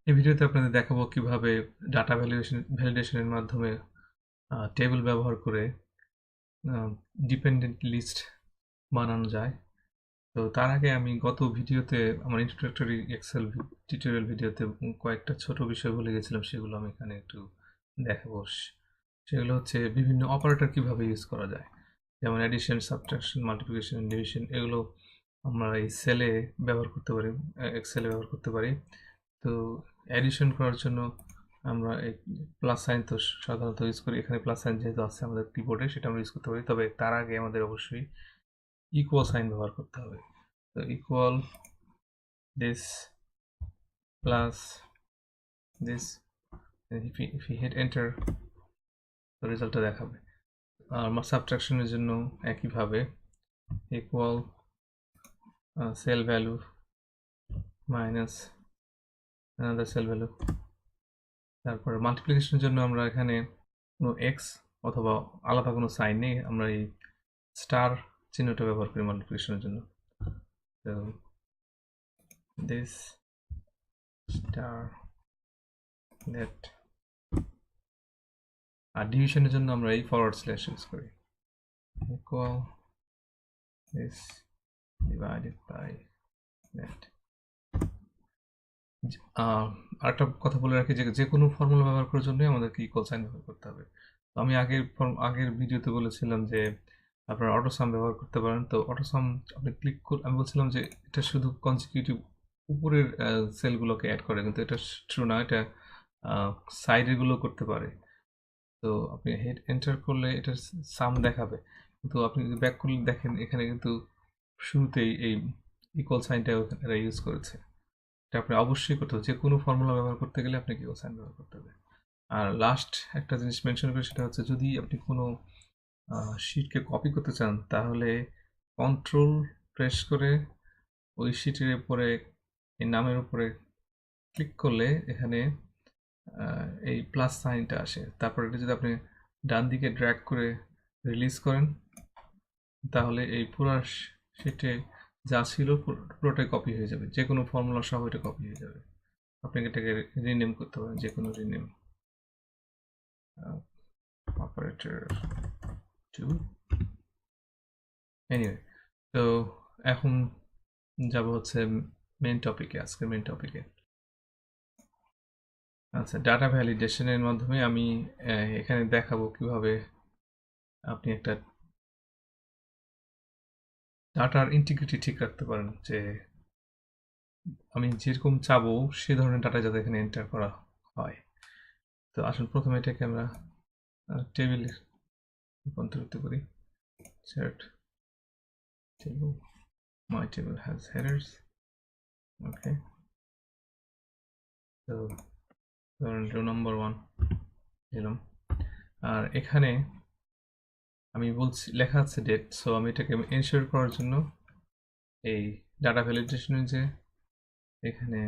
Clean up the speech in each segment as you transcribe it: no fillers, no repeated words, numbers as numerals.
এই ভিডিওতে আপনাদের দেখাবো কিভাবে ডাটা ভ্যালিডেশনের মাধ্যমে টেবিল ব্যবহার করে ডিপেন্ডেন্ট লিস্ট বানানো যায়। তো তার আগে আমি গত ভিডিওতে আমার ইন্ট্রোডাক্টরি এক্সেল টিউটোরিয়াল ভিডিওতে কয়েকটা ছোট বিষয় বলে গেছিলাম, সেগুলো আমি এখানে একটু দেখাবো। সেগুলো হচ্ছে বিভিন্ন অপারেটর কিভাবে ইউজ করা যায়, যেমন অ্যাডিশন, সাবট্রাকশন, মাল্টিপ্লিকেশন, ডিভিশন। এগুলো আমরা এই সেলে ব্যবহার করতে পারি, এক্সেলে ব্যবহার করতে পারি। তো অ্যাডিশন করার জন্য আমরা এই প্লাস সাইন তো সাধারণত ইউজ করি। এখানে প্লাস সাইন যেহেতু আছে আমাদের কিবোর্ডে, সেটা আমরা ইউজ করতে পারি। তবে তার আগে আমাদের অবশ্যই ইকুয়াল সাইন ব্যবহার করতে হবে। তো equal this plus this, if you hit enter তো রেজাল্টটা দেখাবে। আর সাবট্রাকশনের জন্য একইভাবে equal sale value minus another sale value. তারপর মাল্টিপ্লিকেশনের জন্য আমরা এখানে কোনো এক্স অথবা আলাদা কোনো সাইন নেই, আমরা এই স্টার চিহ্নটা ব্যবহার করি মাল্টিপ্লিকেশনের জন্য। তো দিস স্টার দ্যাট। আর ডিভিশনের জন্য আমরা এই ফরওয়ার্ড স্ল্যাশ ইউজ করি, equal this divided by that. আরেকটা কথা বলে রাখি যে কোনো ফর্মুলা ব্যবহার করার জন্য আমাদেরকে ইকুয়াল সাইন ব্যবহার করতে হবে। তো আমি আগের ভিডিওতে বলেছিলাম যে আপনারা অটোসাম ব্যবহার করতে পারেন। তো অটোসাম আপনি ক্লিক করে, আমি বলছিলাম যে এটা শুধু কনজিকিউটিভ উপরের সেলগুলোকে অ্যাড করে, কিন্তু এটা ট্রু না, এটা সাইডের গুলো করতে পারে। তো আপনি হেড এন্টার করলে এটা সাম দেখাবে, কিন্তু আপনি যদি ব্যাক করলে দেখেন এখানে কিন্তু শুরুতেই এই ইকুয়াল সাইনটা এরা ইউজ করেছে। এটা আপনি অবশ্যই করতে হবে, যে কোনো ফর্মুলা ব্যবহার করতে গেলে আপনাকে ইকুয়াল সাইন ব্যবহার করতে হবে। আর লাস্ট একটা জিনিস মেনশন করি, সেটা হচ্ছে যদি আপনি কোনো শিটকে কপি করতে চান, তাহলে কন্ট্রোল প্রেস করে ওই শিটের উপরে এই নামের উপরে ক্লিক করলে এখানে এই প্লাস সাইনটা আসে। তারপর এটা যদি আপনি ডান দিকে ড্র্যাগ করে রিলিজ করেন, তাহলে এই পুরো শিটে যা ছিল পুরোটাই কপি হয়ে যাবে, যে কোনো ফর্মুলা সহ এটা কপি হয়ে যাবে। আপনাকে এটাকে রিনেম করতে পারেন, যে কোনো রিনেম, অপারেটর 2। এনিওয়ে, তো এখন যাব হচ্ছে মেন টপিকে, আজকের মেন টপিকে। আচ্ছা, ডাটা ভ্যালিডেশনের মাধ্যমে আমি এখানে দেখাবো কিভাবে আপনি একটা ডাটার ইন্টিগ্রিটি ঠিক রাখতে পারেন, যে আমি যেরকম চাবো সে ধরনের ডাটা যাতে এখানে এন্টার করা হয়। তো আসুন প্রথমে এটাকে আমরা টেবিলে রূপান্তরিত করি। Set table, my table has headers, ওকে। তো ধরুন রো নাম্বার 1 দিলাম, আর এখানে আমি বলছি লেখা আছে ডেট। সো আমি এটাকে এনশিওর করার জন্য এই ডাটা ভ্যালিডেশনে যে এখানে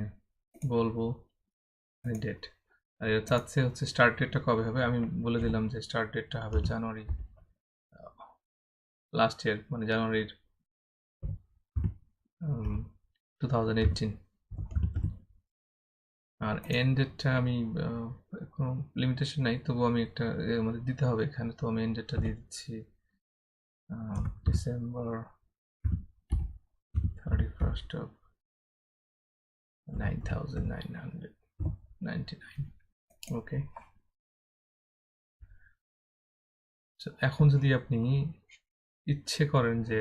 বলবো ডেট, আর এটা চাচ্ছে হচ্ছে স্টার্ট ডেটটা কবে হবে। আমি বলে দিলাম যে স্টার্ট ডেটটা হবে জানুয়ারি লাস্ট ইয়ার, মানে জানুয়ারির 2018। আর এন্ড ডেটটা আমি কোনো লিমিটেশন নাই, তবু আমি একটা এর মধ্যে দিতে হবে এখানে। তো আমি এন্ড ডেটটা দিয়ে দিচ্ছি ডিসেম্বর 31st of 9999। ওকে। এখন যদি আপনি ইচ্ছে করেন যে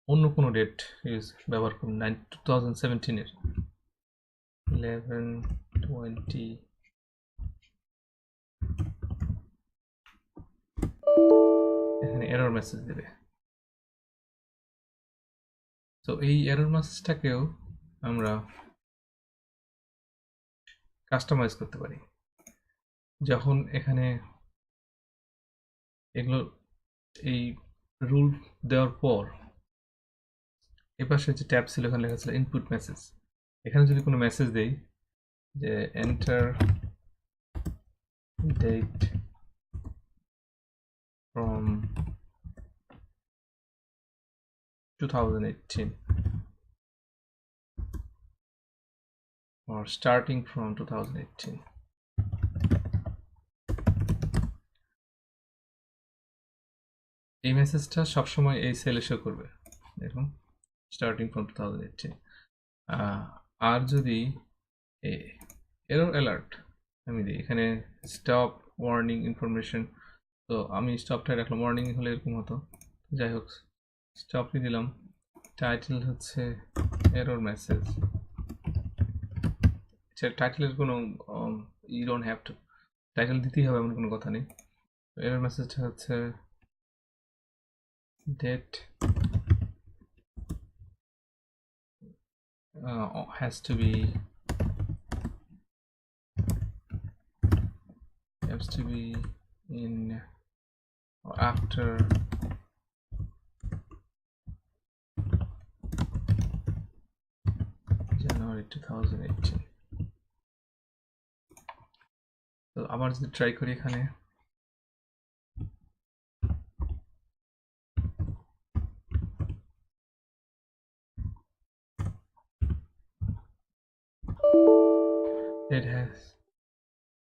অন্য কোনো ডেট ব্যবহার করুন, 2017-এর 11/20, এখানে এরর মেসেজ দেবে। তো এই এরর মেসেজটাকেও আমরা কাস্টমাইজ করতে পারি। যখন এখানে এগুলো এই রুল দেওয়ার পর এপাশে যে ট্যাব ছিল, এখানে লেখা ছিল ইনপুট মেসেজ। এখানে যদি কোনো মেসেজ দেই যে enter date from 2018, or starting from 2018. এই মেসেজটা সবসময় এই সেলে শো করবে, দেখুন স্টার্টিং ফ্রম 2018। আর যদি এরর অ্যালার্ট আমি দিই এখানে স্টপ ওয়ার্নিং ইনফরমেশন, তো আমি স্টপটাই রাখলাম, ওয়ার্নিং হলে এরকম হতো। যাই হোক স্টপই দিলাম, টাইটেল হচ্ছে এরর মেসেজ। টাইটেলের কোনো you don't have to title দিতেই হবে এমন কোনো কথা নেই। এরর মেসেজটা হচ্ছে date has to be in or after January 2018। তো আবার যদি ট্রাই করি এখানে, it has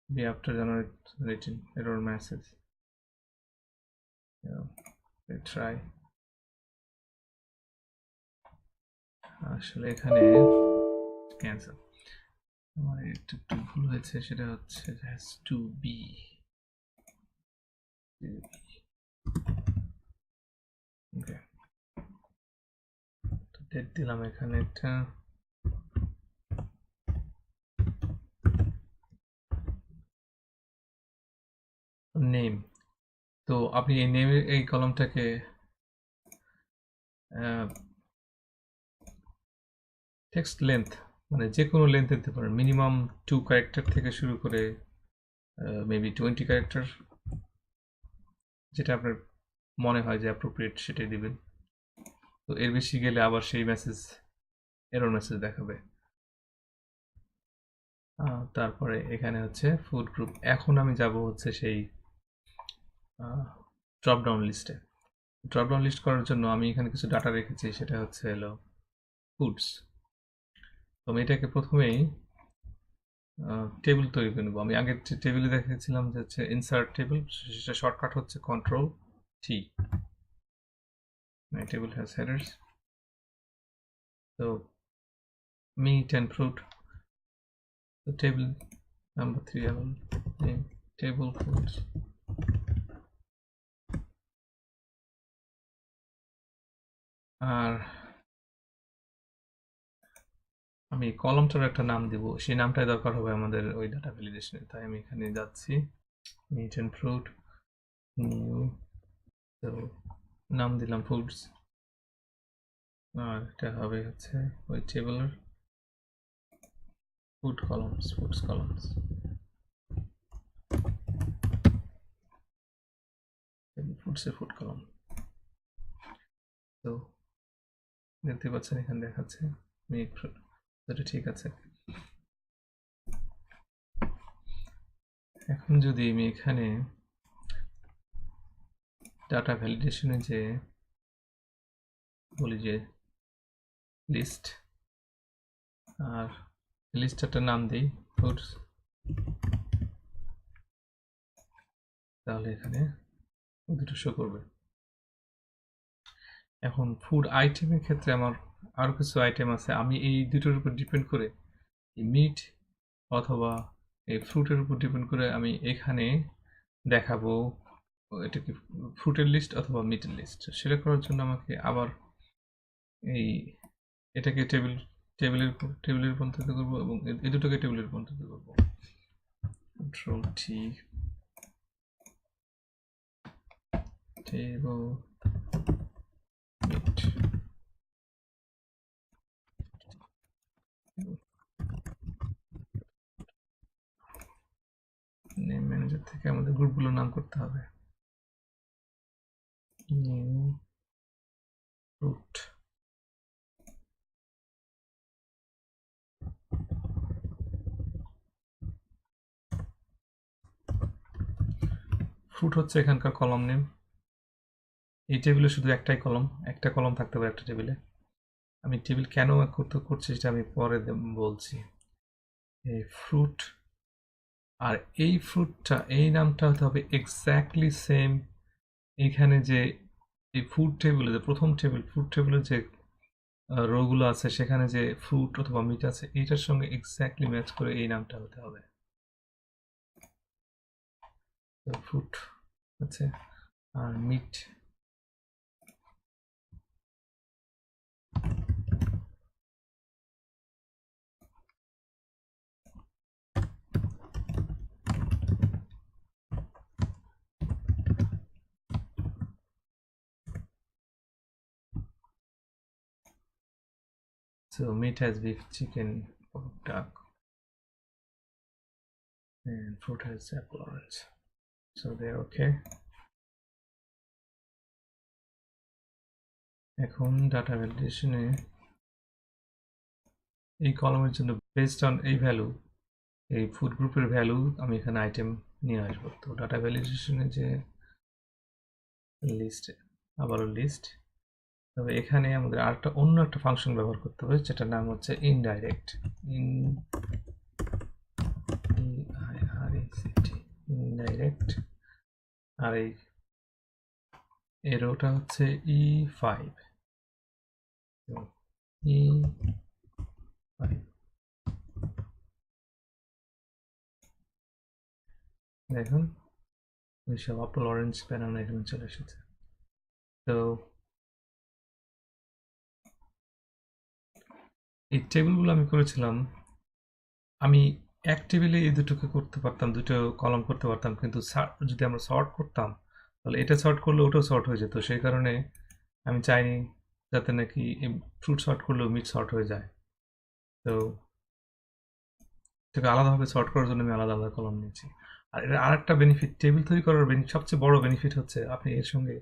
to be after January 2018 error message. Let's try। আসলে এখানে ক্যান্সেল, আমার একটু ভুল হয়েছে, সেটা হচ্ছে has to be okay. Date দিলাম এখানে একটা, নেম। তো আপনি এই নেমের এই কলামটাকে টেক্সট লেন্থ মানে যে কোনো লেন্থ দিতে পারেন, মিনিমাম 2 ক্যারেক্টার থেকে শুরু করে মেবি 20 ক্যারেক্টার, যেটা আপনার মনে হয় যে অ্যাপ্রোপ্রিয়েট সেটাই দিবেন। তো এর বেশি গেলে আবার সেই মেসেজ এরর মেসেজ দেখাবে। তারপরে এখানে হচ্ছে ফুড গ্রুপ। এখন আমি যাব হচ্ছে সেই ড্রপ ডাউন লিস্টে। ড্রপ ডাউন লিস্ট করার জন্য আমি এখানে কিছু ডাটা রেখেছি, সেটা হচ্ছে হলো ফুডস। তো আমি এটাকে প্রথমেই টেবিল তৈরি করে নেব। আমি আগে টেবিলে দেখেছিলাম যে হচ্ছে ইনসার্ট টেবিল, সেটা শর্টকাট হচ্ছে control T. My table has headers, so meat and fruit. The table number 3 I will name table foods. আর আমি কলামটার একটা নাম দিব, সেই নামটাই দরকার হবে আমাদের ওই ডাটা ভ্যালিডেশনে। তাই আমি এখানে যাচ্ছি মিট অ্যান্ড ফ্রুট, নিউ, তো নাম দিলাম ফুডস। আর এটা হবে হচ্ছে ওই টেবলের ফুড কলামস, ফুডস কলামস, ফুডসের ফুড কলাম। তো দেখতে পাচ্ছেন এখানে দেখাচ্ছে মিট ফ্রুট, এটা ঠিক আছে। এখন যদি আমি এখানে ডাটা ভ্যালিডেশনে যে বলি যে লিস্ট, আর লিস্টটার নাম দিই ফুডস, তাহলে এখানে দুটো শো করবে। এখন ফুড আইটেমের ক্ষেত্রে আমার আরও কিছু আইটেম আছে, আমি এই দুটোর উপর ডিপেন্ড করে এই মিট অথবা এই ফ্রুটের উপর ডিপেন্ড করে আমি এখানে দেখাবো এটা কি ফ্রুটের লিস্ট অথবা মিটের লিস্ট। সেটা করার জন্য আমাকে আবার এই এটাকে টেবিলের রূপান্তরিত করবো এবং এই দুটোকে টেবিলের রূপান্তরিত করবো। কন্ট্রোল টি, টেবল মিট। নেম ম্যানেজার থেকে আমাদের গ্রুপগুলোর নাম করতে হবে। নিউ ফ্রুট, ফ্রুট হচ্ছে এখানকার কলাম নেম। এই টেবিলে শুধু একটাই কলম, একটা কলম থাকতে পারে একটা টেবিলে। আমি টেবিল কেন করছি সেটা আমি পরে বলছি। এই ফ্রুট, আর এই ফ্রুটটা, এই নামটা হতে হবে এক্স্যাক্টলি সেম এখানে যে এই ফুড টেবিলে, যে প্রথম টেবিল, ফুড টেবিলের যে রোগুলো আছে সেখানে যে ফ্রুট অথবা মিট আছে এইটার সঙ্গে এক্স্যাক্টলি ম্যাচ করে এই নামটা হতে হবে। ফ্রুট আছে আর meet, so meat has beef, chicken, pork, duck, and fruit has apple, orange, so they're okay. এখন ডাটা ভ্যালিডেশনে এই কলামের জন্য বেসড অন এই ভ্যালু, এই ফুড গ্রুপের ভ্যালু আমি এখানে আইটেম নিয়ে আসবো। তো ডাটা ভ্যালিডেশনে যে লিস্ট, আবারও লিস্ট, তবে এখানে আমাদের আরেকটা অন্য একটা ফাংশন ব্যবহার করতে হবে যেটার নাম হচ্ছে ইনডাইরেক্ট। ইনডাইরেক্ট, আর এই এরোটা হচ্ছে E5, E5 দেখুন ওইসব আপেল, অরেঞ্জ, ব্যানানা এখানে চলে এসেছে। তো এই টেবিলগুলো আমি করেছিলাম, আমি এক টেবিলে এই দুটোকে করতে পারতাম, দুটো কলাম করতে পারতাম, কিন্তু যদি আমরা সর্ট করতাম তাহলে এটা সর্ট করলে ওটাও সর্ট হয়ে যেত। সেই কারণে আমি চাইনি যাতে নাকি ফ্রুট সর্ট করলেও মিট সর্ট হয়ে যায়। তো এটাকে আলাদাভাবে সর্ট করার জন্য আমি আলাদা আলাদা কলাম নিয়েছি। আর এটা আরেকটা বেনিফিট, টেবিল তৈরি করার সবচেয়ে বড় বেনিফিট হচ্ছে আপনি এর সঙ্গে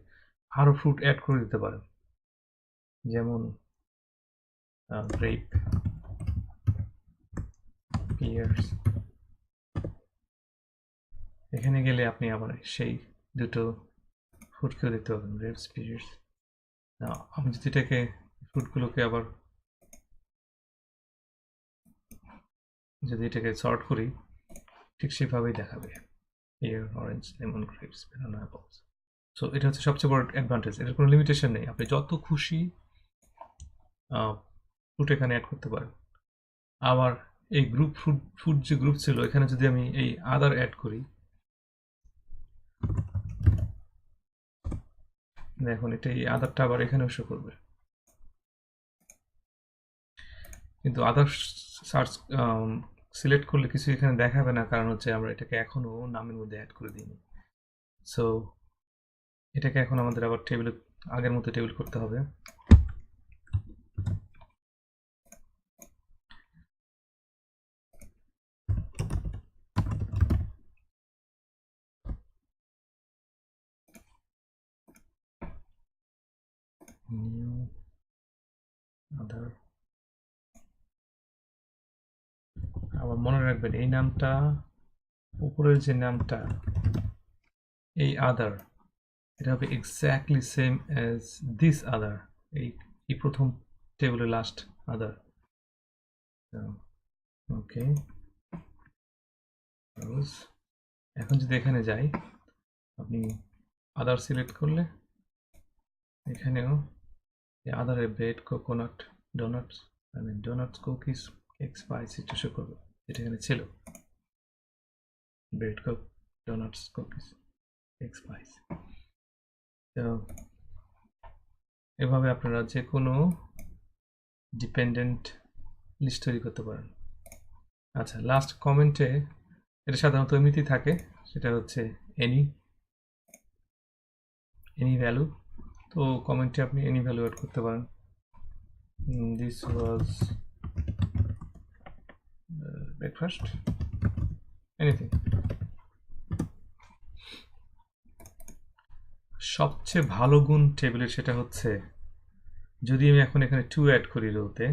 আরও ফ্রুট অ্যাড করে দিতে পারেন, যেমন গ্রেপ, পিয়ার্স। এখানে গেলে আপনি আবার সেই দুটো ফ্রুটকেও দেখতে পাবেন, গ্রেপস, পিয়ার্স। আমি যদি এটাকে ফ্রুটগুলোকে আবার যদি এটাকে সর্ট করি ঠিক সেভাবেই দেখাবে, pear, orange, lemon, grapes, banana, apples. So এটা হচ্ছে সবচেয়ে বড় অ্যাডভান্টেজ, এটার কোনো লিমিটেশন নেই, আপনি যত খুশি ফ্রুট এখানে অ্যাড করতে পারেন। আবার এই গ্রুপ ফুড যে গ্রুপ ছিল এখানে যদি আমি এই আদার অ্যাড করি, দেখুন এটা এই আদারটা আবার এখানেও শো করবে, কিন্তু আদার সার্চ সিলেক্ট করলে কিছু এখানে দেখাবে না, কারণ হচ্ছে আমরা এটাকে এখনো নামের মধ্যে অ্যাড করে দিইনি। সো এটাকে এখন আমাদের আবার টেবিল, আগের মতো টেবিল করতে হবে। নিউ আদার, আবার মনে রাখবেন এই নামটা, উপরের যে নামটা এই আদার, এটা হবে এক্স্যাক্টলি সেম অ্যাজ দিস আদার, এই প্রথম টেবিলের লাস্ট আদার। ওকে, এখন যদি এখানে যাই, আপনি আদার সিলেক্ট করলে এখানেও আদারে ব্রেড, কোকোনাট, ডোনাটস, মানে ডোনাটস, কুকিজ, কেক, স্পাইস এটা শো করবে, এটা এখানে ছিল, bread, Coke, doughnuts, cookies, cake, spice. তো এভাবে আপনারা যে কোনো ডিপেন্ডেন্ট লিস্ট তৈরি করতে পারেন। আচ্ছা, লাস্ট কমেন্টে এটা সাধারণত এমনিতেই থাকে, সেটা হচ্ছে এনি ভ্যালু। তো কমেন্টে আপনি এনি ভ্যালু অ্যাড করতে পারেন। This was breakfast, anything. সবচেয়ে ভালো গুণ টেবিলের সেটা হচ্ছে যদি আমি এখন এখানে 2 অ্যাড করি রোতে,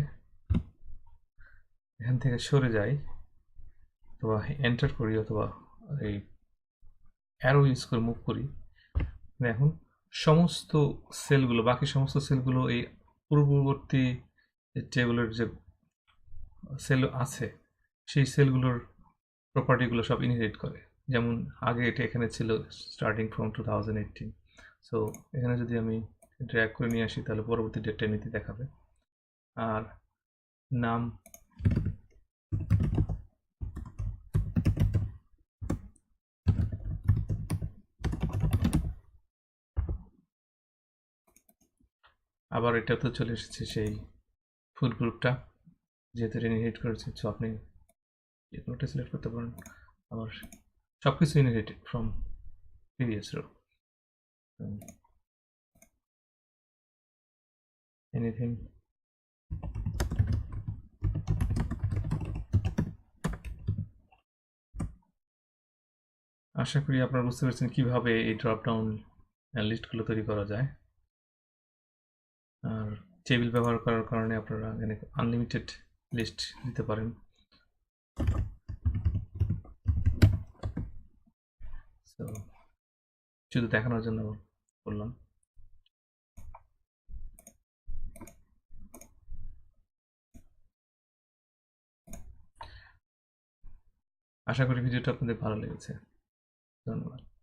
এখান থেকে সরে যাই অথবা এন্টার করি অথবা এই অ্যারো ইউজ করে মুভ করি, এখন সমস্ত সেলগুলো, বাকি সমস্ত সেলগুলো এই পূর্ববর্তী টেবিলের যে সেল আছে সেই সেলগুলোর প্রপার্টিগুলো সব ইনহেরিট করে। যেমন আগে এটা এখানে ছিল স্টার্টিং ফ্রম 2018। সো এখানে যদি আমি ড্র্যাগ করে নিয়ে আসি তাহলে পরবর্তী ডেটটা এমনিতে দেখাবে। আর নাম আবার এটা তো চলে এসেছে সেই ফুড গ্রুপটা, যেহেতু এটা ইনহেরিট করেছে। সো আপনি যে কোনোটা সিলেক্ট করতে পারেন। আবার সব কিছু inherit from previous row, anything. আশা করি আপনারা বুঝতে পেরেছেন কিভাবে এই ড্রপ ডাউন লিস্টগুলো তৈরি করা যায়। আর টেবিল ব্যবহার করার কারণে আপনারা এখানে আনলিমিটেড লিস্ট দিতে পারেন। সো শুধু দেখানোর জন্য বললাম। আশা করি ভিডিওটা আপনাদের ভালো লেগেছে। ধন্যবাদ।